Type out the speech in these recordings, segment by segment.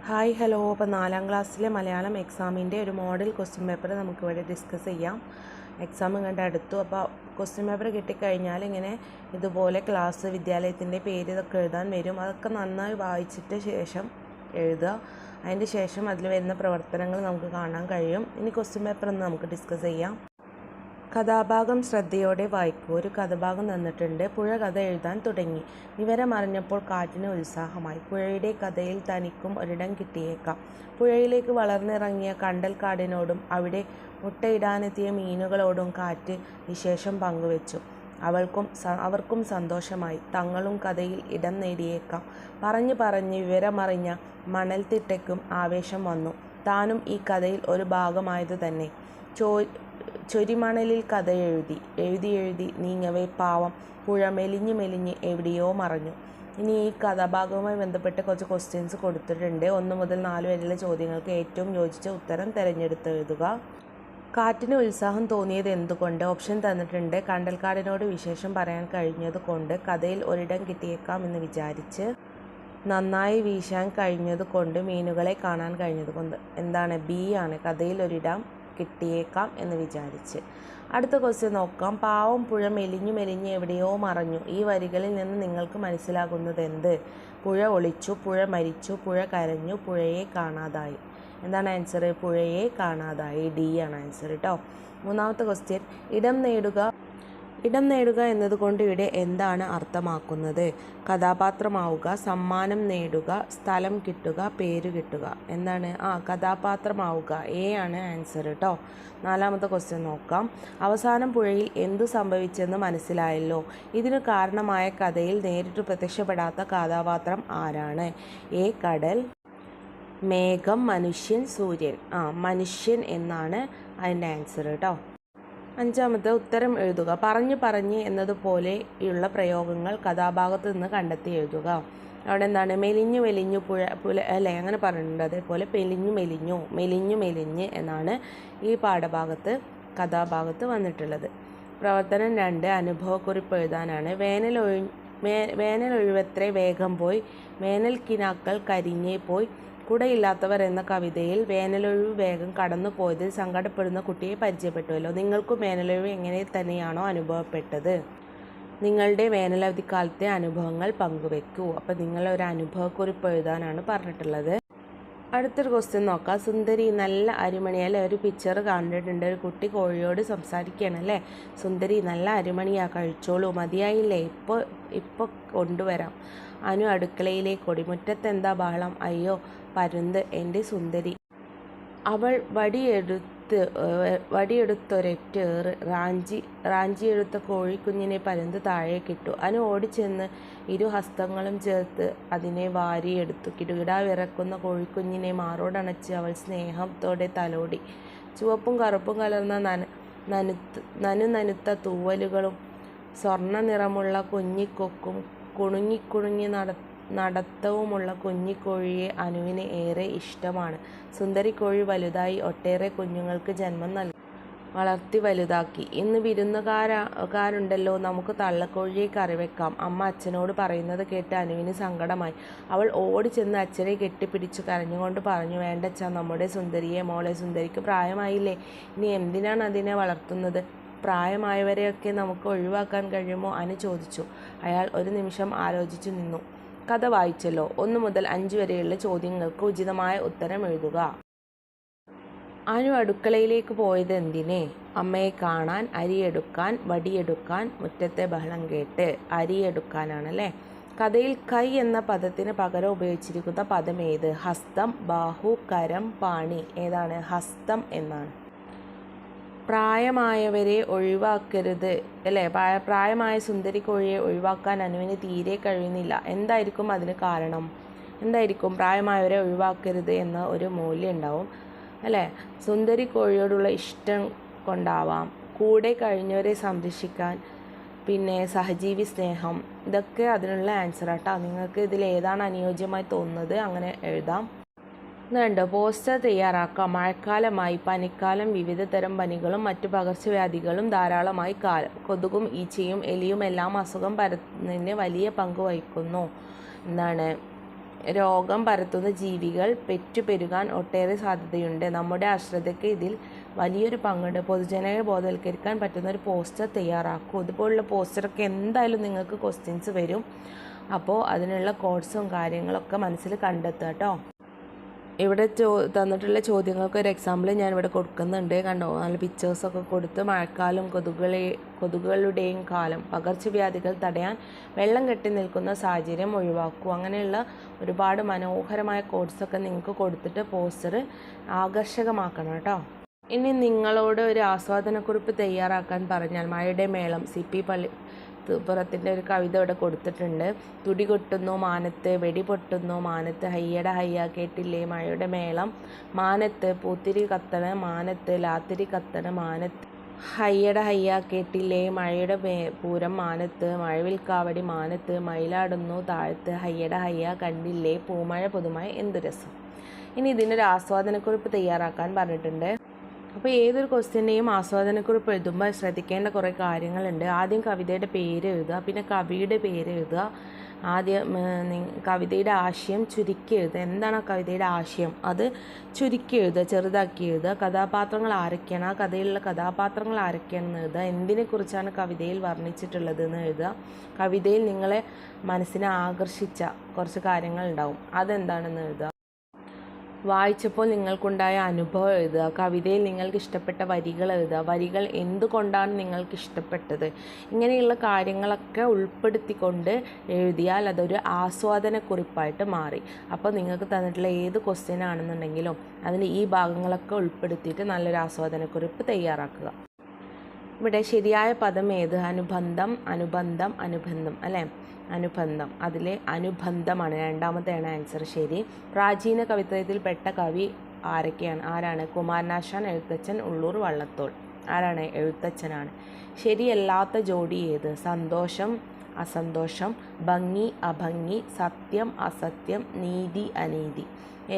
Hi hello. അപ്പോൾ 4ാം ക്ലാസ്സിലെ മലയാളം എക്സാമിൻ്റെ ഒരു മോഡൽ ക്വസ്റ്റ്യൻ പേപ്പർ നമുക്കിവിടെ ഡിസ്കസ് ചെയ്യാം. എക്സാം കണ്ട് അടുത്തു. അപ്പോൾ ക്വസ്റ്റ്യൻ പേപ്പർ കിട്ടിക്കഴിഞ്ഞാൽ ഇങ്ങനെ ഇതുപോലെ ക്ലാസ്, വിദ്യാലയത്തിൻ്റെ പേര് ഇതൊക്കെ എഴുതാൻ വരും. അതൊക്കെ നന്നായി വായിച്ചിട്ട് ശേഷം എഴുതുക. അതിൻ്റെ ശേഷം അതിൽ വരുന്ന പ്രവർത്തനങ്ങൾ നമുക്ക് കാണാൻ കഴിയും. ഇനി ക്വസ്റ്റ്യൻ പേപ്പർ ഒന്ന് നമുക്ക് ഡിസ്കസ് ചെയ്യാം. കഥാഭാഗം ശ്രദ്ധയോടെ വായിക്കൂ. ഒരു കഥാഭാഗം തന്നിട്ടുണ്ട്. പുഴ കഥ എഴുതാൻ തുടങ്ങി. വിവരമറിഞ്ഞപ്പോൾ കാറ്റിന് ഉത്സാഹമായി. പുഴയുടെ കഥയിൽ തനിക്കും ഒരിടം കിട്ടിയേക്കാം. പുഴയിലേക്ക് വളർന്നിറങ്ങിയ കണ്ടൽക്കാടിനോടും അവിടെ മുട്ടയിടാനെത്തിയ മീനുകളോടും കാറ്റ് വിശേഷം പങ്കുവച്ചു. അവർക്കും സന്തോഷമായി. തങ്ങളും കഥയിൽ ഇടം നേടിയേക്കാം. പറഞ്ഞു വിവരമറിഞ്ഞ മണൽത്തിട്ടയ്ക്കും ആവേശം വന്നു. താനും ഈ കഥയിൽ ഒരു ഭാഗമായതു തന്നെ. ചൊരിമണലിൽ കഥ എഴുതി നീങ്ങവേ പാവം പുഴ മെലിഞ്ഞ് എവിടെയോ മറഞ്ഞു. ഇനി ഈ കഥാഭാഗവുമായി ബന്ധപ്പെട്ട് കുറച്ച് ക്വസ്റ്റ്യൻസ് കൊടുത്തിട്ടുണ്ട്. 1 മുതൽ 4 വരെയുള്ള ചോദ്യങ്ങൾക്ക് ഏറ്റവും യോജിച്ച ഉത്തരം തിരഞ്ഞെടുത്ത് എഴുതുക. കാറ്റിന് ഉത്സാഹം തോന്നിയത് എന്തുകൊണ്ട്? ഓപ്ഷൻ തന്നിട്ടുണ്ട്. കണ്ടൽക്കാടിനോട് വിശേഷം പറയാൻ കഴിഞ്ഞത് കൊണ്ട്, കഥയിൽ ഒരിടം കിട്ടിയേക്കാം എന്ന് വിചാരിച്ച്, നന്നായി വീശാൻ കഴിഞ്ഞത് കൊണ്ട്, മീനുകളെ കാണാൻ കഴിഞ്ഞത് കൊണ്ട്. എന്താണ്? ബി ആണ്. കഥയിൽ ഒരിടം കിട്ടിയേക്കാം എന്ന് വിചാരിച്ച്. അടുത്ത ക്വസ്റ്റ്യൻ നോക്കാം. പാവം പുഴ മെലിഞ്ഞ് എവിടെയോ മറഞ്ഞു. ഈ വരികളിൽ നിന്ന് നിങ്ങൾക്ക് മനസ്സിലാകുന്നത് എന്ത്? പുഴ ഒളിച്ചു, പുഴ മരിച്ചു, പുഴ കരഞ്ഞു, പുഴയെ കാണാതായി. എന്താണ് ആൻസർ? പുഴയെ കാണാതായി. ഡി ആണ് ആൻസർ കേട്ടോ. 3ാമത്തെ ക്വസ്റ്റ്യൻ. ഇടം നേടുക എന്നതുകൊണ്ട് ഇവിടെ എന്താണ് അർത്ഥമാക്കുന്നത്? കഥാപാത്രമാവുക, സമ്മാനം നേടുക, സ്ഥലം കിട്ടുക, പേര് കിട്ടുക. എന്താണ്? കഥാപാത്രമാവുക. എ ആണ് ആൻസർ കേട്ടോ. 4ാമത്തെ ക്വസ്റ്റ്യൻ നോക്കാം. അവസാനം പുഴയിൽ എന്തു സംഭവിച്ചെന്ന് മനസ്സിലായല്ലോ. ഇതിനു കാരണമായ കഥയിൽ നേരിട്ട് പ്രത്യക്ഷപ്പെടാത്ത കഥാപാത്രം ആരാണ്? എ കടൽ, മേഘം, മനുഷ്യൻ, സൂര്യൻ. മനുഷ്യൻ എന്നാണ് അതിൻ്റെ ആൻസർ കേട്ടോ. 5ാമത്തെ ഉത്തരം എഴുതുക. പറഞ്ഞു എന്നതുപോലെയുള്ള പ്രയോഗങ്ങൾ കഥാഭാഗത്ത് നിന്ന് കണ്ടെത്തി എഴുതുക. അവിടെ എന്താണ്? മെലിഞ്ഞു പുഴ അല്ലേ, അങ്ങനെ പറഞ്ഞിട്ടുണ്ട്. അതേപോലെ മെലിഞ്ഞ് എന്നാണ് ഈ കഥാഭാഗത്ത് വന്നിട്ടുള്ളത്. പ്രവർത്തനം 2 അനുഭവക്കുറിപ്പ് എഴുതാനാണ്. വേനലൊഴിവത്രേ വേഗം പോയി, വേനൽ കിനാക്കൾ കരിഞ്ഞേ പോയി. കുടയില്ലാത്തവർ എന്ന കവിതയിൽ വേനലൊഴിവ് വേഗം കടന്നു പോയതിൽ സങ്കടപ്പെടുന്ന കുട്ടിയെ പരിചയപ്പെട്ടുവല്ലോ. നിങ്ങൾക്കും വേനലൊഴിവ് എങ്ങനെ തന്നെയാണോ അനുഭവപ്പെട്ടത്? നിങ്ങളുടെ വേനലവധിക്കാലത്തെ അനുഭവങ്ങൾ പങ്കുവെക്കൂ. അപ്പോൾ നിങ്ങളൊരു അനുഭവക്കുറിപ്പ് എഴുതാനാണ് പറഞ്ഞിട്ടുള്ളത്. അടുത്തൊരു ക്വസ്റ്റ്യൻ നോക്കാം. സുന്ദരി നല്ല അരിമണിയല്ലേ. ഒരു പിക്ചർ കണ്ടിട്ടുണ്ട്. ഒരു കുട്ടി കോഴിയോട് സംസാരിക്കുകയാണ് അല്ലേ. സുന്ദരി നല്ല അരിമണിയാ, കഴിച്ചോളൂ, മതിയായില്ലേ? ഇപ്പോൾ കൊണ്ടുവരാം. അനു അടുക്കളയിലേക്ക് ഓടി. മുറ്റത്തെന്താ ബഹളം? അയ്യോ പരുന്ത്, എൻ്റെ സുന്ദരി. അവൾ വടിയെടുത്തൊരൊറ്റേറ് റാഞ്ചിയെടുത്ത കോഴിക്കുഞ്ഞിനെ പരുന്ത് താഴേക്കിട്ടു. അനു ഓടിച്ചെന്ന് ഇരുഹസ്തങ്ങളും ചേർത്ത് അതിനെ വാരിയെടുത്തു. കിടുകിടാ വിറക്കുന്ന കോഴിക്കുഞ്ഞിനെ മാറോടണച്ച് അവൾ സ്നേഹത്തോടെ തലോടി. ചുവപ്പും കറുപ്പും കലർന്ന നനുത്ത തൂവലുകളും സ്വർണ്ണ നിറമുള്ള കുഞ്ഞിക്കൊക്കും കുണുങ്ങി നടത്തവുമുള്ള കുഞ്ഞിക്കോഴിയെ അനുവിന് ഏറെ ഇഷ്ടമാണ്. സുന്ദരിക്കോഴി വലുതായി ഒട്ടേറെ കുഞ്ഞുങ്ങൾക്ക് ജന്മം വളർത്തി വലുതാക്കി. ഇന്ന് വിരുന്നുകാരുണ്ടല്ലോ, നമുക്ക് തള്ളക്കോഴിയെ കറിവെക്കാം. അമ്മ അച്ഛനോട് പറയുന്നത് കേട്ട് അനുവിന് സങ്കടമായി. അവൾ ഓടിച്ചെന്ന് അച്ഛനെ കെട്ടിപ്പിടിച്ചു കരഞ്ഞുകൊണ്ട് പറഞ്ഞു, വേണ്ടച്ഛാ, നമ്മുടെ മോളെ സുന്ദരിക്ക് പ്രായമായില്ലേ, ഇനി എന്തിനാണ് അതിനെ വളർത്തുന്നത്? പ്രായമായവരെയൊക്കെ നമുക്ക് ഒഴിവാക്കാൻ കഴിയുമോ? അനു ചോദിച്ചു. അയാൾ ഒരു നിമിഷം ആലോചിച്ചു നിന്നു. കഥ വായിച്ചല്ലോ. 1 മുതൽ 5 വരെയുള്ള ചോദ്യങ്ങൾക്ക് ഉചിതമായ ഉത്തരം എഴുതുക. അനു അടുക്കളയിലേക്ക് പോയത് എന്തിന്? അമ്മയെ കാണാൻ, അരിയെടുക്കാൻ, വടിയെടുക്കാൻ, മുറ്റത്തെ ബഹളം കേട്ട്. അരിയെടുക്കാനാണല്ലേ. കഥയിൽ കൈ എന്ന പദത്തിന് പകരം ഉപയോഗിച്ചിരിക്കുന്ന പദം ഏത്? ഹസ്തം, ബാഹു, കരം, പാണി. ഏതാണ്? ഹസ്തം എന്നാണ്. പ്രായമായവരെ ഒഴിവാക്കരുത് അല്ലേ. പ്രായമായ സുന്ദരിക്കോഴിയെ ഒഴിവാക്കാൻ അനുവിന് തീരെ കഴിയുന്നില്ല. എന്തായിരിക്കും അതിന് കാരണം? എന്തായിരിക്കും? പ്രായമായവരെ ഒഴിവാക്കരുത് എന്ന ഒരു മൂല്യം ഉണ്ടാവും അല്ലേ. സുന്ദരിക്കോഴിയോടുള്ള ഇഷ്ടം കൊണ്ടാവാം, കൂടെ കഴിഞ്ഞവരെ സംരക്ഷിക്കാൻ, പിന്നെ സഹജീവി സ്നേഹം. ഇതൊക്കെ അതിനുള്ള ആൻസർ ആട്ടോ. നിങ്ങൾക്ക് ഇതിൽ ഏതാണ് അനുയോജ്യമായി തോന്നുന്നത് അങ്ങനെ എഴുതാം. കണ്ടോ, പോസ്റ്റർ തയ്യാറാക്കാം. മഴക്കാലമായി, പനിക്കാലം, വിവിധ തരം പനികളും മറ്റു പകർച്ചവ്യാധികളും ധാരാളമായി കാലം. കൊതുകും ഈച്ചയും എലിയും എല്ലാം അസുഖം പരത്തുന്നതിന് വലിയ പങ്ക് വഹിക്കുന്നു. എന്താണ്? രോഗം പരത്തുന്ന ജീവികൾ പെറ്റുപെരുകാൻ ഒട്ടേറെ സാധ്യതയുണ്ട്. നമ്മുടെ അശ്രദ്ധയ്ക്ക് ഇതിൽ വലിയൊരു പങ്കുണ്ട്. പൊതുജനങ്ങളെ ബോധവൽക്കരിക്കാൻ പറ്റുന്ന ഒരു പോസ്റ്റർ തയ്യാറാക്കൂ. ഇതുപോലുള്ള പോസ്റ്ററൊക്കെ എന്തായാലും നിങ്ങൾക്ക് ക്വസ്റ്റ്യൻസ് വരും. അപ്പോൾ അതിനുള്ള കോഡ്സും കാര്യങ്ങളൊക്കെ മനസ്സിൽ കണ്ടെത്തുക കേട്ടോ. ഇവിടെ തന്നിട്ടുള്ള ചോദ്യങ്ങൾക്ക് ഒരു എക്സാമ്പിൾ ഞാനിവിടെ കൊടുക്കുന്നുണ്ട്. കണ്ടോ, നല്ല പിക്ചേഴ്സൊക്കെ കൊടുത്ത് മഴക്കാലം, കൊതുകുകളുടെയും കാലം, പകർച്ചവ്യാധികൾ തടയാൻ വെള്ളം കെട്ടി നിൽക്കുന്ന സാഹചര്യം ഒഴിവാക്കൂ. അങ്ങനെയുള്ള ഒരുപാട് മനോഹരമായ കോഡ്സൊക്കെ നിങ്ങൾക്ക് കൊടുത്തിട്ട് പോസ്റ്റർ ആകർഷകമാക്കണം കേട്ടോ. ഇനി നിങ്ങളോട് ഒരു ആസ്വാദനക്കുറിപ്പ് തയ്യാറാക്കാൻ പറഞ്ഞാൽ മഴയുടെ മേളം, CP പുറത്തിൻ്റെ ഒരു കവിത ഇവിടെ കൊടുത്തിട്ടുണ്ട്. തുടി കൊട്ടുന്നു മാനത്ത്, വെടി പൊട്ടുന്നു മാനത്ത്, ഹയ്യട ഹയ്യ കേട്ടില്ലേ മഴയുടെ മേളം മാനത്ത്, പൂത്തിരി കത്തണ മാനത്ത്, ലാത്തിരി കത്തണ മാനത്ത്, ഹയ്യട ഹയ്യ കേട്ടില്ലേ മഴയുടെ പൂരം മാനത്ത്, മഴവിൽക്കാവടി മാനത്ത്, മയിലാടുന്നു താഴത്ത്, ഹയ്യട ഹയ്യ കണ്ടില്ലേ പൂമഴ പുതുമഴ എന്തു രസം. ഇനി ഇതിനൊരു ആസ്വാദനക്കുറിപ്പ് തയ്യാറാക്കാൻ പറഞ്ഞിട്ടുണ്ട്. അപ്പോൾ ഏതൊരു ക്വസ്റ്റ്യൻ്റെയും ആസ്വാദനക്കുറിപ്പ് എഴുതുമ്പോൾ ശ്രദ്ധിക്കേണ്ട കുറേ കാര്യങ്ങളുണ്ട്. ആദ്യം കവിതയുടെ പേര് എഴുതുക, പിന്നെ കവിയുടെ പേര് എഴുതുക. ആദ്യം കവിതയുടെ ആശയം ചുരുക്കി എഴുതുക. എന്താണ് ആ കവിതയുടെ ആശയം, അത് ചുരുക്കി എഴുതുക, ചെറുതാക്കി എഴുതുക. കഥാപാത്രങ്ങൾ ആരൊക്കെയാണ്, ആ കഥയിലുള്ള കഥാപാത്രങ്ങൾ ആരൊക്കെയാണെന്ന് എഴുതുക. എന്തിനെക്കുറിച്ചാണ് കവിതയിൽ വർണ്ണിച്ചിട്ടുള്ളതെന്ന് എഴുതുക. കവിതയിൽ നിങ്ങളെ മനസ്സിനെ ആകർഷിച്ച കുറച്ച് കാര്യങ്ങളുണ്ടാവും, അതെന്താണെന്ന് എഴുതുക. വായിച്ചപ്പോൾ നിങ്ങൾക്കുണ്ടായ അനുഭവം എഴുതുക. കവിതയിൽ നിങ്ങൾക്ക് ഇഷ്ടപ്പെട്ട വരികൾ എഴുതുക. വരികൾ എന്തുകൊണ്ടാണ് നിങ്ങൾക്ക് ഇഷ്ടപ്പെട്ടത്. ഇങ്ങനെയുള്ള കാര്യങ്ങളൊക്കെ ഉൾപ്പെടുത്തിക്കൊണ്ട് എഴുതിയാൽ അതൊരു ആസ്വാദനക്കുറിപ്പായിട്ട് മാറി. അപ്പോൾ നിങ്ങൾക്ക് തന്നിട്ടുള്ള ഏത് ക്വസ്റ്റ്യൻ ആണെന്നുണ്ടെങ്കിലും അതിന് ഈ ഭാഗങ്ങളൊക്കെ ഉൾപ്പെടുത്തിയിട്ട് നല്ലൊരു ആസ്വാദനക്കുറിപ്പ് തയ്യാറാക്കുക. ഇവിടെ ശരിയായ പദം ഏത്, അനുബന്ധം, അനുബന്ധം, അനുബന്ധം അല്ലേ. അനുബന്ധം, അതിലെ അനുബന്ധമാണ് രണ്ടാമത്തെയാണ് ആൻസർ ശരി. പ്രാചീന കവിത്രയത്തിൽപ്പെട്ട കവി ആരാണ്? കുമാരനാശാൻ, എഴുത്തച്ഛൻ, ഉള്ളൂർ വള്ളത്തോൾ. ആരാണ്? എഴുത്തച്ഛനാണ്. ശരിയല്ലാത്ത ജോഡി ഏത്? സന്തോഷം അസന്തോഷം, ഭംഗി അഭംഗി, സത്യം അസത്യം, നീതി അനീതി.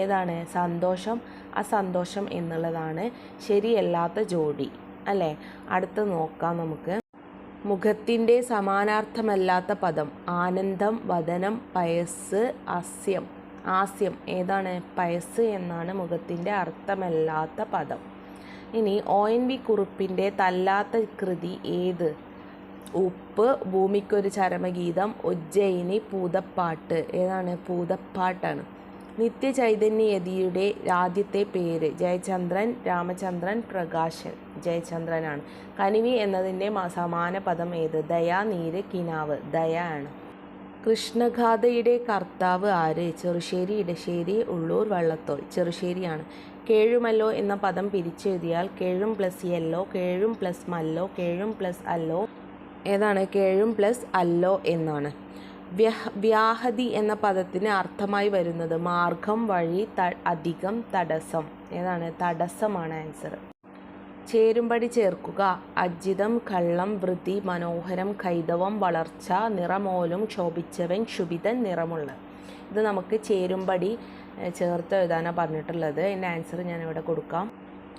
ഏതാണ്? സന്തോഷം അസന്തോഷം എന്നുള്ളതാണ് ശരിയല്ലാത്ത ജോഡി അല്ലേ. അടുത്ത് നോക്കാം നമുക്ക്. മുഖത്തിൻ്റെ സമാനാർത്ഥമല്ലാത്ത പദം ആനന്ദം, വദനം, പയസ്, ആസ്യം. ആസ്യം ഏതാണ്? പയസ് എന്നാണ് മുഖത്തിൻ്റെ അർത്ഥമല്ലാത്ത പദം. ഇനി ONV കുറുപ്പിൻ്റെ തല്ലാത്ത കൃതി ഏത്? ഉപ്പ്, ഭൂമിക്കൊരു ചരമഗീതം, ഉജ്ജയിനി, പൂതപ്പാട്ട്. ഏതാണ്? പൂതപ്പാട്ടാണ്. നിത്യചൈതന്യയതിയുടെ ആദ്യത്തെ പേര്? ജയചന്ദ്രൻ, രാമചന്ദ്രൻ, പ്രകാശൻ. ജയചന്ദ്രനാണ്. കനിവി എന്നതിൻ്റെ സമാന പദം ഏത്? ദയ, നീര്, കിനാവ്. ദയ ആണ്. കൃഷ്ണഗാഥയുടെ കർത്താവ് ആര്? ചെറുശ്ശേരി, ഇടശ്ശേരി, ഉള്ളൂർ വള്ളത്തോൾ. ചെറുശ്ശേരിയാണ്. കേഴുമല്ലോ എന്ന പദം പിരിച്ചെഴുതിയാൽ കേഴും പ്ലസ് യെല്ലോ, കേഴും പ്ലസ് മല്ലോ, കേഴും പ്ലസ് അല്ലോ. ഏതാണ്? കേഴും പ്ലസ് അല്ലോ എന്നാണ്. വ്യാഹതി എന്ന പദത്തിന് അർത്ഥമായി വരുന്നത് മാർഗം, വഴി, അധികം, തടസ്സം. ഏതാണ്? തടസ്സമാണ് ആൻസർ. ചേരുംപടി ചേർക്കുക. അജിതം, കള്ളം, വൃത്തി, മനോഹരം, കൈതവം, വളർച്ച, നിറമോലും, ക്ഷോഭിച്ചവൻ, ക്ഷുഭിതൻ, നിറമുള്ള. ഇത് നമുക്ക് ചേരുംപടി ചേർത്ത് എഴുതാനാണ് പറഞ്ഞിട്ടുള്ളത്. ഇതിൻ്റെ ആൻസർ ഞാനിവിടെ കൊടുക്കാം.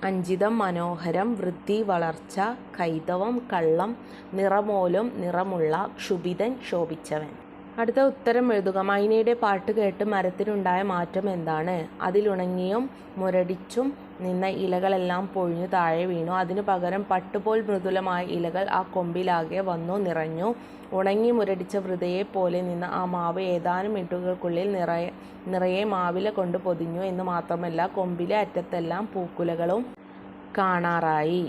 അഞ്ചിതം, മനോഹരം, വൃത്തി, വളർച്ച, കൈതവം, കള്ളം, നിറമോലും, നിറമുള്ള, ക്ഷുഭിതൻ, ക്ഷോഭിച്ചവൻ. അടുത്ത ഉത്തരം എഴുതുക. മൈനയുടെ പാട്ട് കേട്ട് മരത്തിനുണ്ടായ മാറ്റം എന്താണ്? അതിലുണങ്ങിയും മുരടിച്ചും നിന്ന ഇലകളെല്ലാം പൊഴിഞ്ഞു താഴെ വീണു. അതിനു പകരം പട്ടുപോൽ മൃദുലമായ ഇലകൾ ആ കൊമ്പിലാകെ വന്നു നിറഞ്ഞു. ഉണങ്ങി മുരടിച്ച വൃതയെ പോലെ നിന്ന ആ മാവ് ഏതാനും മിനിറ്റുകൾക്കുള്ളിൽ നിറയെ മാവില കൊണ്ട് പൊതിഞ്ഞു എന്ന് മാത്രമല്ല, കൊമ്പിലെ അറ്റത്തെല്ലാം പൂക്കുലകളും കാണാറായി.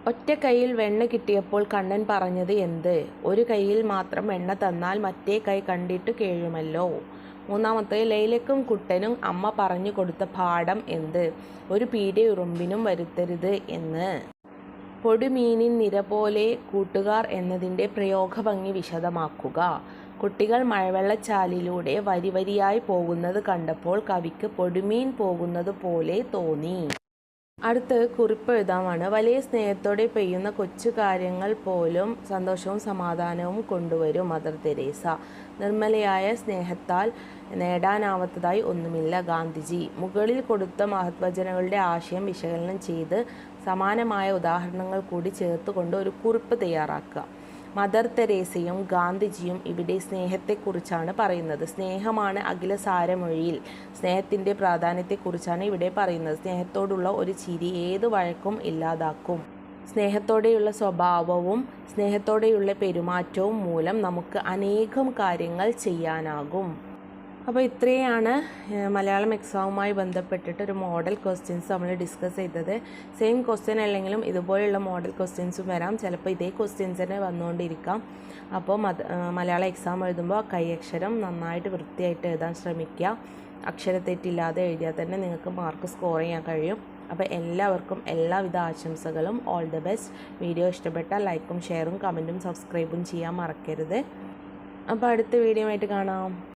ഒറ്റ കൈയിൽ വെണ്ണ കിട്ടിയപ്പോൾ കണ്ണൻ പറഞ്ഞത് എന്ത്? ഒരു കൈയിൽ മാത്രം വെണ്ണ തന്നാൽ മറ്റേ കൈ കണ്ടിട്ട് കേഴുമല്ലോ. മൂന്നാമത്തെ, ലൈലക്കും കുട്ടനും അമ്മ പറഞ്ഞു കൊടുത്ത പാഠം എന്ത്? ഒരു പീഡയുറുമ്പിനും വരുത്തരുത് എന്ന്. പൊടിമീനിൻ നിര പോലെ കൂട്ടുകാർ എന്നതിൻ്റെ പ്രയോഗഭംഗി വിശദമാക്കുക. കുട്ടികൾ മഴവെള്ളച്ചാലിലൂടെ വരിവരിയായി പോകുന്നത് കണ്ടപ്പോൾ കവിക്ക് പൊടിമീൻ പോകുന്നത് പോലെ തോന്നി. അടുത്ത് കുറിപ്പ് എഴുതാമാണ്. വലിയ സ്നേഹത്തോടെ പെയ്യുന്ന കൊച്ചു കാര്യങ്ങൾ പോലും സന്തോഷവും സമാധാനവും കൊണ്ടുവരും. Mother Teresa. നിർമ്മലയായ സ്നേഹത്താൽ നേടാനാവാത്തതായി ഒന്നുമില്ല. ഗാന്ധിജി. മുകളിൽ കൊടുത്ത മഹത്വചനങ്ങളുടെ ആശയം വിശകലനം ചെയ്ത് സമാനമായ ഉദാഹരണങ്ങൾ കൂടി ചേർത്തുകൊണ്ട് ഒരു കുറിപ്പ് തയ്യാറാക്കുക. മദർ തെരേസയും ഗാന്ധിജിയും ഇവിടെ സ്നേഹത്തെക്കുറിച്ചാണ് പറയുന്നത്. സ്നേഹമാണ് അഖില സാരമൊഴിയിൽ. സ്നേഹത്തിൻ്റെ പ്രാധാന്യത്തെക്കുറിച്ചാണ് ഇവിടെ പറയുന്നത്. സ്നേഹത്തോടുള്ള ഒരു ചിരി ഏത് വഴക്കും ഇല്ലാതാക്കും. സ്നേഹത്തോടെയുള്ള സ്വഭാവവും സ്നേഹത്തോടെയുള്ള പെരുമാറ്റവും മൂലം നമുക്ക് അനേകം കാര്യങ്ങൾ ചെയ്യാനാകും. അപ്പോൾ ഇത്രയാണ് മലയാളം എക്സാമുമായി ബന്ധപ്പെട്ടിട്ട് ഒരു മോഡൽ ക്വസ്റ്റ്യൻസ് നമ്മൾ ഡിസ്കസ് ചെയ്തത്. സെയിം ക്വസ്റ്റ്യൻ അല്ലെങ്കിലും ഇതുപോലെയുള്ള മോഡൽ ക്വസ്റ്റ്യൻസും വരാം. ചിലപ്പോൾ ഇതേ ക്വസ്റ്റ്യൻസ് തന്നെ വന്നുകൊണ്ടിരിക്കാം. അപ്പോൾ മലയാളം എക്സാം എഴുതുമ്പോൾ കൈയക്ഷരം നന്നായിട്ട് വൃത്തിയായിട്ട് എഴുതാൻ ശ്രമിക്കുക. അക്ഷരത്തെറ്റില്ലാതെ എഴുതിയാൽ തന്നെ നിങ്ങൾക്ക് മാർക്ക് സ്കോർ ചെയ്യാൻ കഴിയും. അപ്പോൾ എല്ലാവർക്കും എല്ലാവിധ ആശംസകളും. All the best. വീഡിയോ ഇഷ്ടപ്പെട്ടാൽ ലൈക്കും ഷെയറും കമൻറ്റും സബ്സ്ക്രൈബും ചെയ്യാൻ മറക്കരുത്. അപ്പോൾ അടുത്ത വീഡിയോ ആയിട്ട് കാണാം.